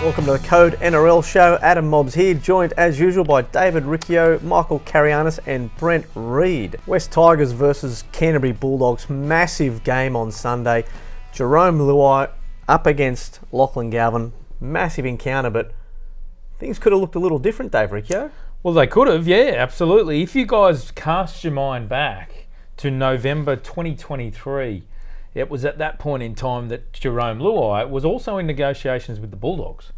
Welcome to the Code NRL show. Adam Mobbs here, joined as usual by David Riccio, Michael Carianis and Brent Reid. West Tigers versus Canterbury Bulldogs. Massive game on Sunday. Jarome Luai up against Lachlan Galvin. Massive encounter, but things could have looked a little different, Dave Riccio. Well, they could have, yeah, absolutely. If you guys cast your mind back to November 2023, it was at that point in time that Jarome Luai was also in negotiations with the Bulldogs.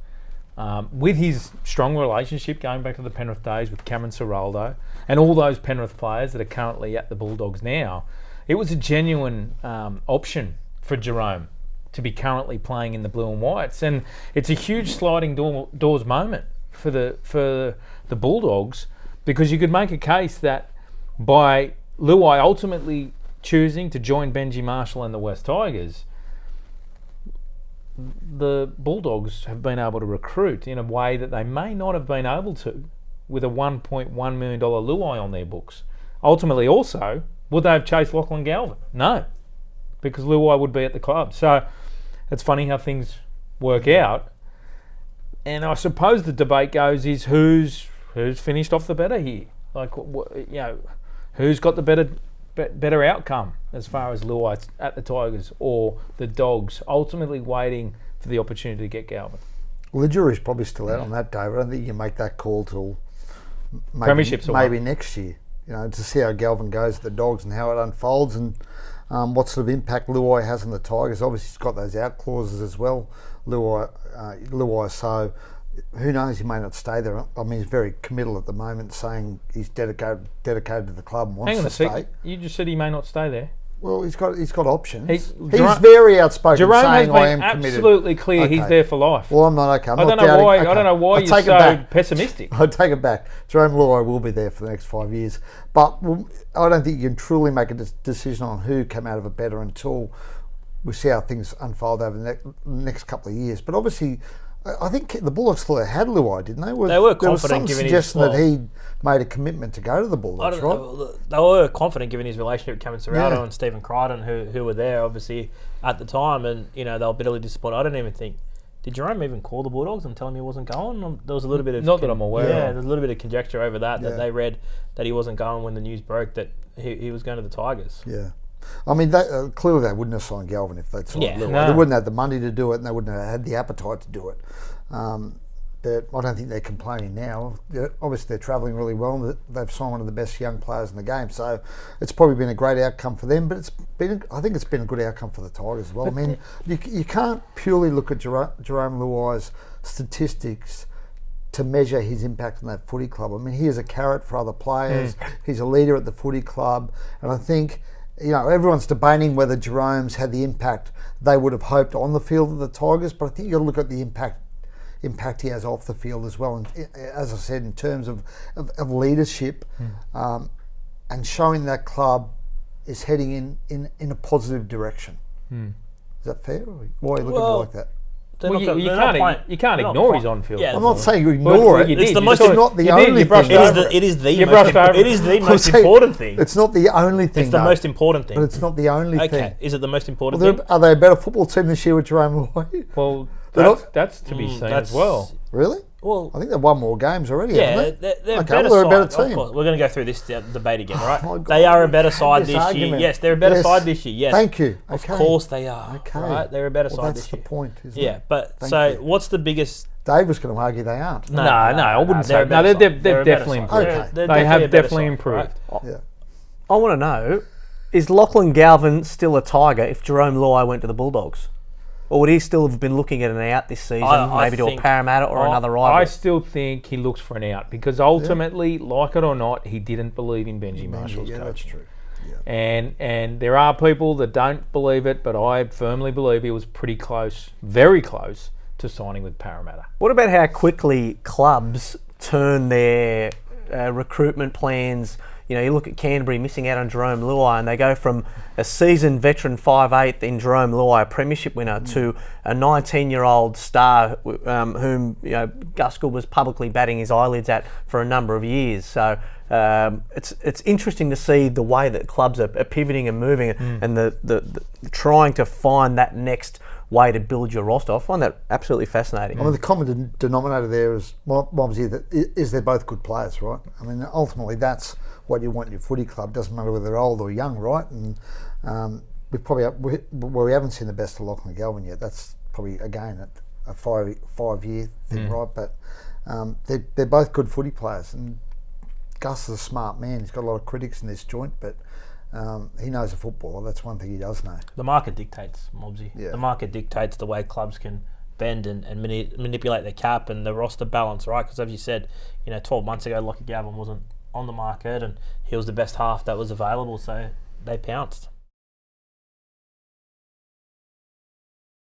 With his strong relationship going back to the Penrith days with Cameron Ciraldo and all those Penrith players that are currently at the Bulldogs now, it was a genuine option for Jarome to be currently playing in the blue and whites. And it's a huge sliding doors moment for the Bulldogs, because you could make a case that by Luai ultimately choosing to join Benji Marshall and the West Tigers, the Bulldogs have been able to recruit in a way that they may not have been able to with a $1.1 million Luai on their books. Ultimately also, would they have chased Lachlan Galvin? No, because Luai would be at the club. So it's funny how things work out. And I suppose the debate goes is who's finished off the better here? Like, who's got the better outcome as far as Luai at the Tigers or the Dogs ultimately waiting for the opportunity to get Galvin? Well, the jury's probably still out on that, David. I don't think you can make that call till maybe next year. You know, to see how Galvin goes at the Dogs and how it unfolds, and what sort of impact Luai has on the Tigers. Obviously, he's got those out clauses as well, Luai. So who knows? He may not stay there. I mean, he's very committal at the moment, saying he's dedicated to the club and wants to stay. You just said he may not stay there. Well, he's got options. He's very outspoken, Jerome saying has been I am committed. Absolutely clear he's there for life. Well, I'm not okay. I don't know why you're so pessimistic. I take it back. Jerome Luai will be there for the next 5 years, but I don't think you can truly make a decision on who came out of it better until we see how things unfold over the next couple of years. But obviously, I think the Bulldogs thought they had Luai, didn't they? They were confident, there was some given suggestion that he made a commitment to go to the Bulldogs, right? They were confident given his relationship with Cameron Ciraldo and Stephen Crichton, who were there obviously at the time, and they were bitterly disappointed. I don't even think, did Jarome even call the Bulldogs and tell him he wasn't going? There was a little bit of that I'm aware of. Yeah, there's a little bit of conjecture over that they read that he wasn't going when the news broke that he was going to the Tigers. Yeah. I mean, clearly they wouldn't have signed Galvin if they'd signed Luai. No. They wouldn't have the money to do it, and they wouldn't have had the appetite to do it. But I don't think they're complaining now. Obviously, they're travelling really well. They've signed one of the best young players in the game, so it's probably been a great outcome for them. But I think it's been a good outcome for the Tigers as well. I mean, you can't purely look at Jarome Luai's statistics to measure his impact on that footy club. I mean, he is a carrot for other players. He's a leader at the footy club, and I think, everyone's debating whether Jerome's had the impact they would have hoped on the field of the Tigers, but I think you've got to look at the impact he has off the field as well. And as I said, in terms of leadership, and showing that club is heading in a positive direction. Is that fair? Why are you looking at it like that? You can't ignore his on-field. I'm not saying you ignore it. It's the most. It's not the only thing. It is the most important thing. It's not the only thing. It's the most important thing. But it's not the only thing. Okay, is it the most important thing? Are they a better football team this year with Jarome Luai? Well, that's to be seen as well. Really? Well, I think they've won more games already, haven't they? They're okay, they're a better team. Of course. We're going to go through this debate again, right? They are a better side this year. Yes, they're a better side this year. Yes. Thank you. Of course they are. Okay. Right? They're a better side this year. That's the point, isn't it? Yeah, but Thank you. What's the biggest... Dave was going to argue they aren't. No, I wouldn't say. No, they've definitely improved. Okay. They have definitely improved. Yeah. I want to know, is Lachlan Galvin still a Tiger if Jarome Luai went to the Bulldogs? Or would he still have been looking at an out this season, maybe to a Parramatta or another rival? I still think he looks for an out, because ultimately, like it or not, he didn't believe in Benji Marshall's coaching. That's true. Yeah. And there are people that don't believe it, but I firmly believe he was pretty close, very close, to signing with Parramatta. What about how quickly clubs turn their recruitment plans, you look at Canterbury missing out on Jarome Luai, and they go from a seasoned veteran 5'8" in Jarome Luai, a premiership winner, to a 19-year-old star whom Gus Gould was publicly batting his eyelids at for a number of years. So it's interesting to see the way that clubs are pivoting and moving, and the trying to find that next way to build your roster. I find that absolutely fascinating. I mean, the common denominator there is, obviously, they're both good players, right? I mean, ultimately, that's what you want in your footy club. Doesn't matter whether they're old or young, right? And we haven't seen the best of Lachlan Galvin yet. That's probably, again, a five-year thing, right? But they're both good footy players, and Gus is a smart man. He's got a lot of critics in this joint, but he knows a footballer. That's one thing he does know. The market dictates, Mobsy. Yeah. The market dictates the way clubs can bend and manipulate their cap and the roster balance, right? Because as you said, 12 months ago, Lachlan Galvin wasn't on the market and he was the best half that was available, so they pounced.